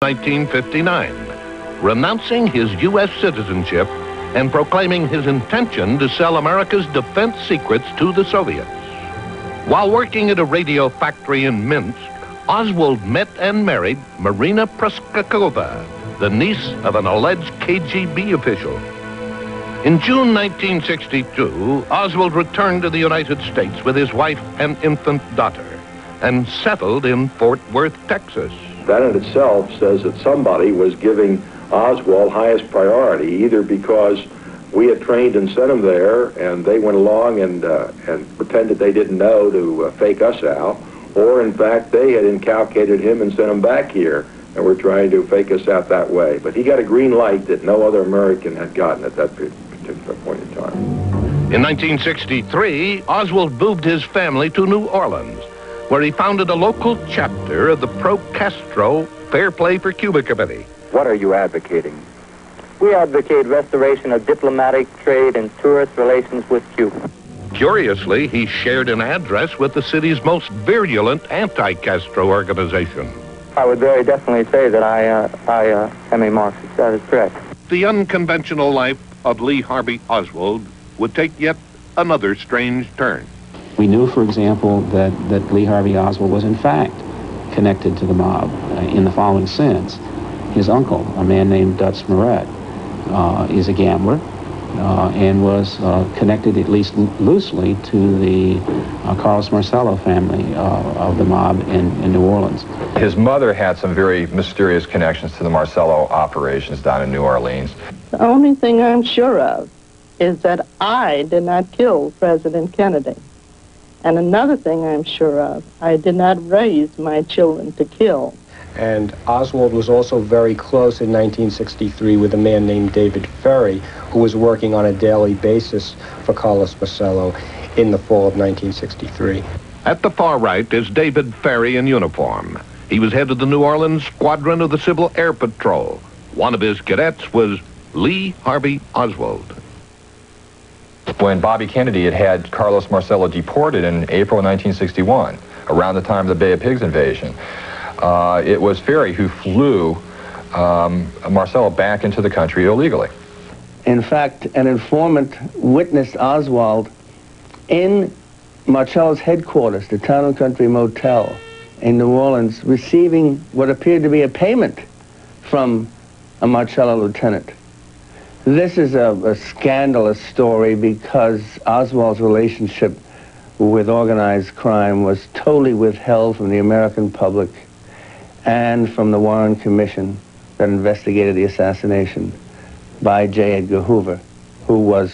1959, renouncing his U.S. citizenship and proclaiming his intention to sell America's defense secrets to the Soviets. While working at a radio factory in Minsk, Oswald met and married Marina Preskakova, the niece of an alleged KGB official. In June 1962, Oswald returned to the United States with his wife and infant daughter and settled in Fort Worth, Texas. That in itself says that somebody was giving Oswald highest priority, either because we had trained and sent him there and they went along and pretended they didn't know to fake us out, or in fact they had incalcated him and sent him back here and were trying to fake us out that way. But he got a green light that no other American had gotten at that particular point in time. In 1963, Oswald moved his family to New Orleans, where he founded a local chapter of the pro-Castro Fair Play for Cuba Committee. What are you advocating? We advocate restoration of diplomatic, trade, and tourist relations with Cuba. Curiously, he shared an address with the city's most virulent anti-Castro organization. I would very definitely say that I am a Marxist. That is correct. The unconventional life of Lee Harvey Oswald would take yet another strange turn. We knew, for example, that Lee Harvey Oswald was in fact connected to the mob in the following sense. His uncle, a man named Dutz Moret, is a gambler and was connected, at least loosely, to the Carlos Marcello family of the mob in New Orleans. His mother had some very mysterious connections to the Marcello operations down in New Orleans. The only thing I'm sure of is that I did not kill President Kennedy. And another thing I'm sure of, I did not raise my children to kill. And Oswald was also very close in 1963 with a man named David Ferry, who was working on a daily basis for Carlos Marcello in the fall of 1963. At the far right is David Ferry in uniform. He was head of the New Orleans Squadron of the Civil Air Patrol. One of his cadets was Lee Harvey Oswald. When Bobby Kennedy had Carlos Marcello deported in April of 1961, around the time of the Bay of Pigs invasion, it was Ferry who flew Marcello back into the country illegally. In fact, an informant witnessed Oswald in Marcello's headquarters, the Town and Country Motel in New Orleans, receiving what appeared to be a payment from a Marcello lieutenant. This is a scandalous story because Oswald's relationship with organized crime was totally withheld from the American public and from the Warren Commission that investigated the assassination by J. Edgar Hoover, who was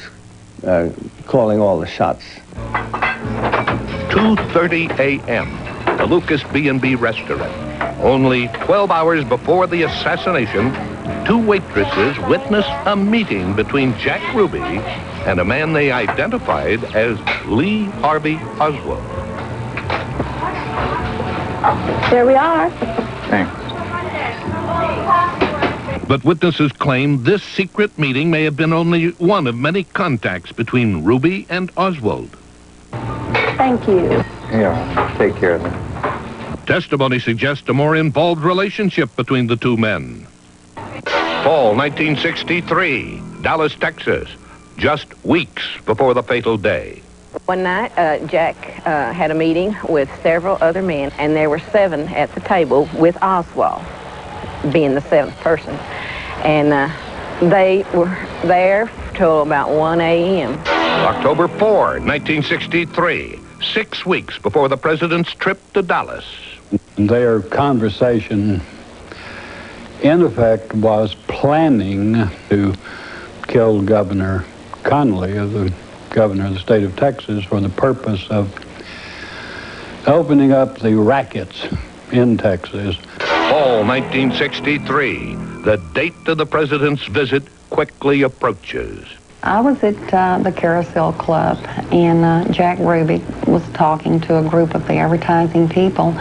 calling all the shots. 2:30 a.m., the Lucas B&B restaurant. Only 12 hours before the assassination, two waitresses witnessed a meeting between Jack Ruby and a man they identified as Lee Harvey Oswald. There we are. Thanks. But witnesses claim this secret meeting may have been only one of many contacts between Ruby and Oswald. Thank you. Yeah, take care of them. Testimony suggests a more involved relationship between the two men. Fall 1963, Dallas, Texas, just weeks before the fatal day. One night, Jack had a meeting with several other men, and there were 7 at the table with Oswald being the 7th person. And they were there till about 1 a.m. October 4, 1963, 6 weeks before the president's trip to Dallas. Their conversation, in effect, was planning to kill Governor Connolly, the governor of the state of Texas, for the purpose of opening up the rackets in Texas. Fall 1963, the date of the president's visit quickly approaches. I was at the Carousel Club, and Jack Ruby was talking to a group of the advertising people,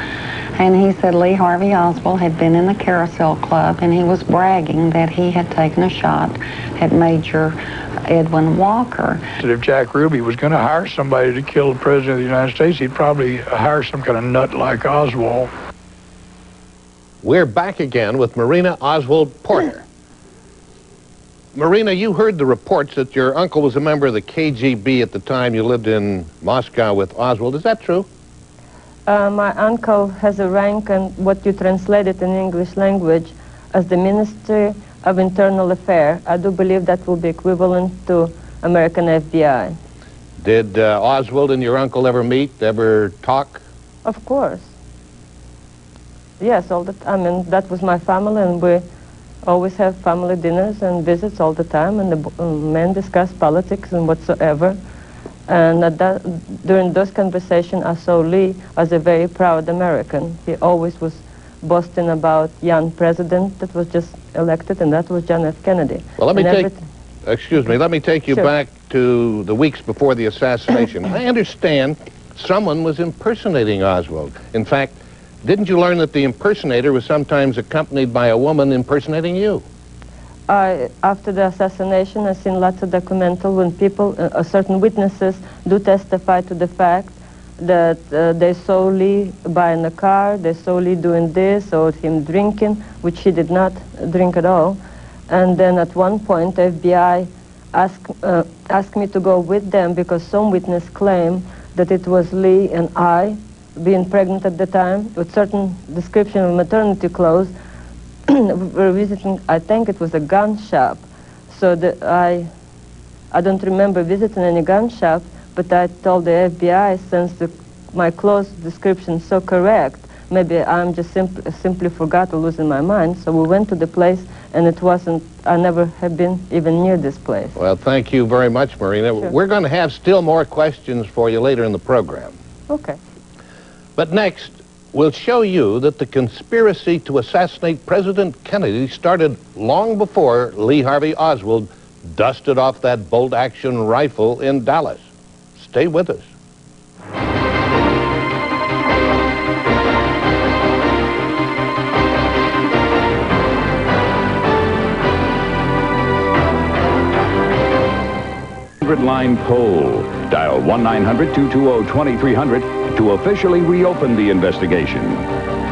and he said Lee Harvey Oswald had been in the Carousel Club, and he was bragging that he had taken a shot at Major Edwin Walker. If Jack Ruby was going to hire somebody to kill the President of the United States, he'd probably hire some kind of nut like Oswald. We're back again with Marina Oswald Porter. Marina, you heard the reports that your uncle was a member of the KGB at the time you lived in Moscow with Oswald. Is that true? My uncle has a rank and what you translated in English language as the Ministry of Internal Affairs. I do believe that will be equivalent to American FBI. Did Oswald and your uncle ever meet, ever talk? Of course. Yes, all the time. I mean, that was my family, and we always have family dinners and visits all the time, and the men discuss politics and whatsoever. And during those conversations, I saw Lee as a very proud American. He always was boasting about young president that was just elected, and that was John F. Kennedy. Well, let me take you back to the weeks before the assassination. I understand someone was impersonating Oswald. In fact, didn't you learn that the impersonator was sometimes accompanied by a woman impersonating you? After the assassination, I've seen lots of documentary when people, certain witnesses do testify to the fact that they saw Lee buying a car, they saw Lee doing this, or him drinking, which he did not drink at all. And then at one point, the FBI asked me to go with them because some witness claimed that it was Lee and I, being pregnant at the time, with certain description of maternity clothes. We were visiting, I think it was a gun shop. So I don't remember visiting any gun shop, but I told the FBI, since my clothes description is so correct, maybe I'm just simply forgot or losing my mind. So we went to the place, and it wasn't, I never have been even near this place. Well, thank you very much, Marina. Sure. We're going to have still more questions for you later in the program. Okay. But next, we'll show you that the conspiracy to assassinate President Kennedy started long before Lee Harvey Oswald dusted off that bolt-action rifle in Dallas. Stay with us. Line poll. Dial 1-900-220-2300 to officially reopen the investigation.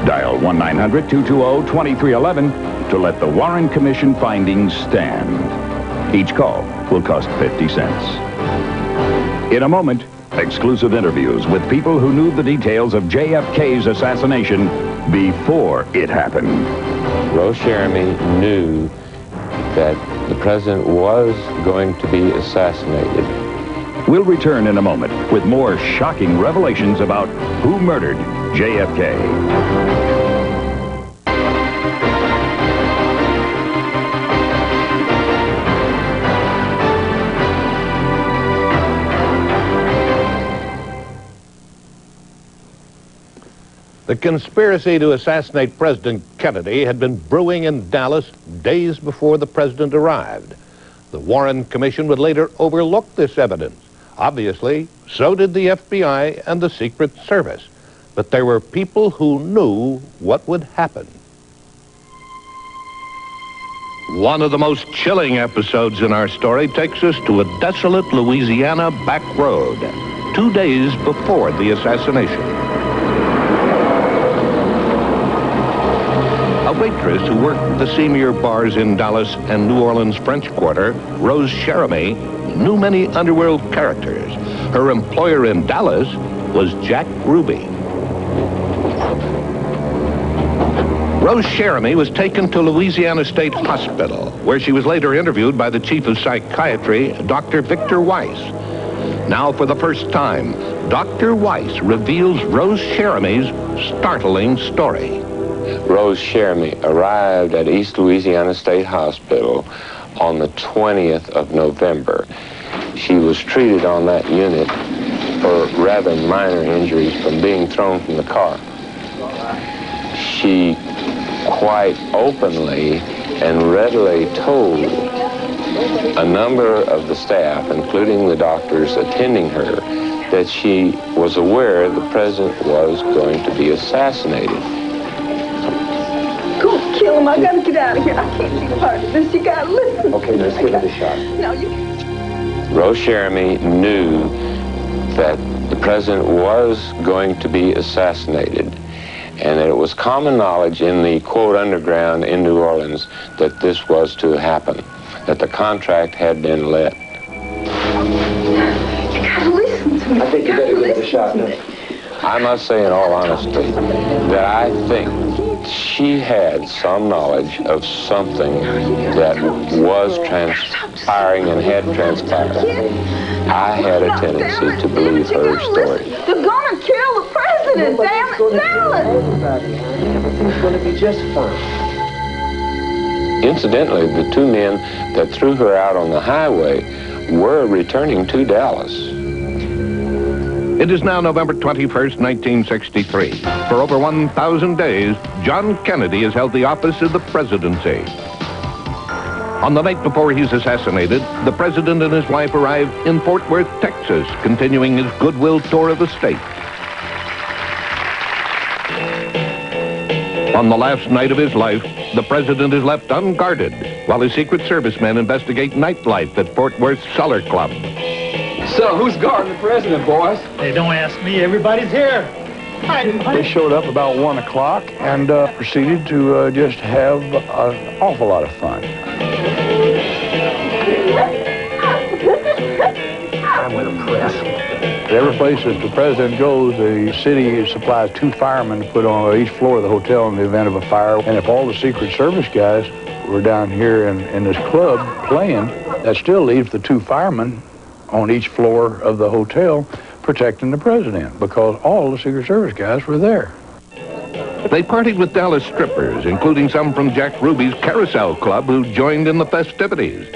Dial 1-900-220-2311 to let the Warren Commission findings stand. Each call will cost 50 cents. In a moment, exclusive interviews with people who knew the details of JFK's assassination before it happened. Rose Jeremy knew that the president was going to be assassinated. We'll return in a moment with more shocking revelations about who murdered JFK. The conspiracy to assassinate President Kennedy had been brewing in Dallas days before the president arrived. The Warren Commission would later overlook this evidence. Obviously, so did the FBI and the Secret Service. But there were people who knew what would happen. One of the most chilling episodes in our story takes us to a desolate Louisiana back road, 2 days before the assassination. A waitress who worked the Seymour bars in Dallas and New Orleans French Quarter, Rose Jeremy, knew many underworld characters. Her employer in Dallas was Jack Ruby. Rose Jeremy was taken to Louisiana State Hospital, where she was later interviewed by the chief of psychiatry, Dr. Victor Weiss. Now, for the first time, Dr. Weiss reveals Rose Jeremy's startling story. Rose Jeremy arrived at East Louisiana State Hospital on the 20th of November. She was treated on that unit for rather minor injuries from being thrown from the car. She quite openly and readily told a number of the staff, including the doctors attending her, that she was aware the president was going to be assassinated. Kill him. I gotta get out of here. I can't be part of this. You gotta listen. Okay, let's give it a shot. No, you Rose Jeremy knew that the president was going to be assassinated, and And it was common knowledge in the, quote, underground in New Orleans that this was to happen, that the contract had been let. You gotta listen to me. I think you better give it a shot now. I must say in all honesty that I think she had some knowledge of something that was transpiring and had transpired. I had a tendency to believe her story. They're gonna kill the president, damn it, Dallas! Everything's gonna be just fine. Incidentally, the two men that threw her out on the highway were returning to Dallas. It is now November 21st, 1963. For over 1,000 days, John Kennedy has held the office of the presidency. On the night before he's assassinated, the president and his wife arrive in Fort Worth, Texas, continuing his goodwill tour of the state. On the last night of his life, the president is left unguarded while his Secret Service men investigate nightlife at Fort Worth's Cellar Club. So, who's guarding the president, boys? Hey, don't ask me. Everybody's here. They showed up about 1 o'clock and proceeded to just have an awful lot of fun. I'm with the press. Every place that the president goes, the city supplies 2 firemen to put on each floor of the hotel in the event of a fire. And if all the Secret Service guys were down here in this club playing, that still leaves the 2 firemen on each floor of the hotel protecting the president, because all the Secret Service guys were there. They partied with Dallas strippers, including some from Jack Ruby's Carousel Club, who joined in the festivities.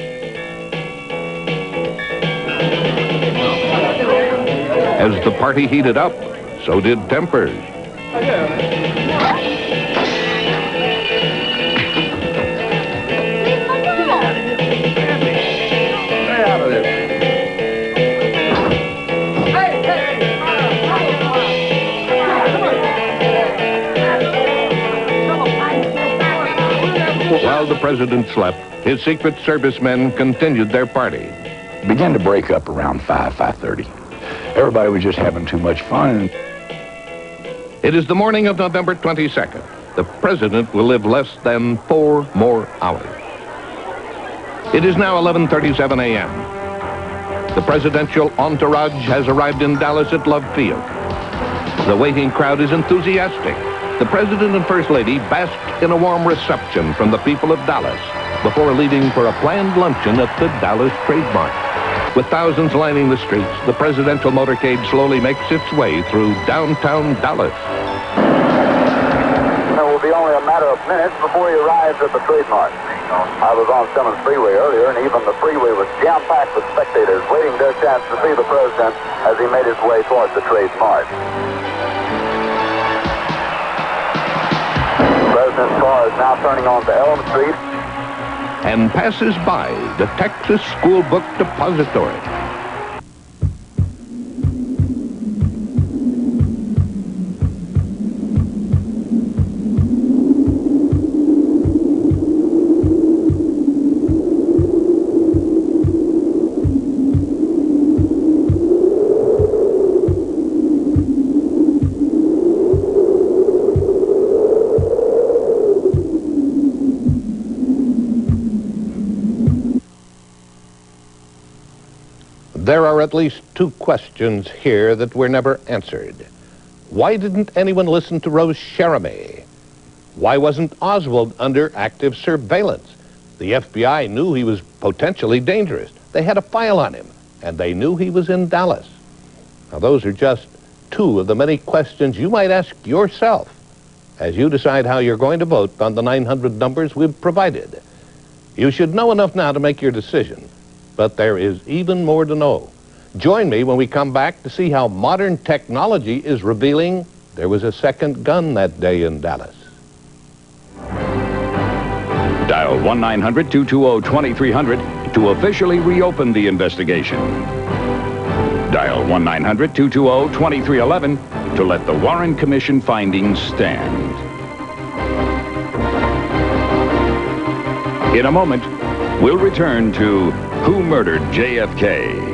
As the party heated up, so did tempers. While the president slept, his Secret Service men continued their party. It began to break up around 5:30. Everybody was just having too much fun. It is the morning of November 22nd. The president will live less than 4 more hours. It is now 11:37 a.m. The presidential entourage has arrived in Dallas at Love Field. The waiting crowd is enthusiastic. The president and first lady bask in a warm reception from the people of Dallas before leaving for a planned luncheon at the Dallas Trademark. With thousands lining the streets, the presidential motorcade slowly makes its way through downtown Dallas. It will be only a matter of minutes before he arrives at the Trademark. I was on Simmons Freeway earlier, and even the freeway was jam-packed with spectators waiting their chance to see the president as he made his way towards the Trademark. The president's car is now turning onto Elm Street and passes by the Texas School Book Depository. There are at least 2 questions here that were never answered. Why didn't anyone listen to Rose Cherami? Why wasn't Oswald under active surveillance? The FBI knew he was potentially dangerous. They had a file on him, and they knew he was in Dallas. Now, those are just 2 of the many questions you might ask yourself as you decide how you're going to vote on the 900 numbers we've provided. You should know enough now to make your decision. But there is even more to know. Join me when we come back to see how modern technology is revealing there was a second gun that day in Dallas. Dial 1-900-220-2300 to officially reopen the investigation. Dial 1-900-220-2311 to let the Warren Commission findings stand. In a moment, we'll return to Who Murdered JFK?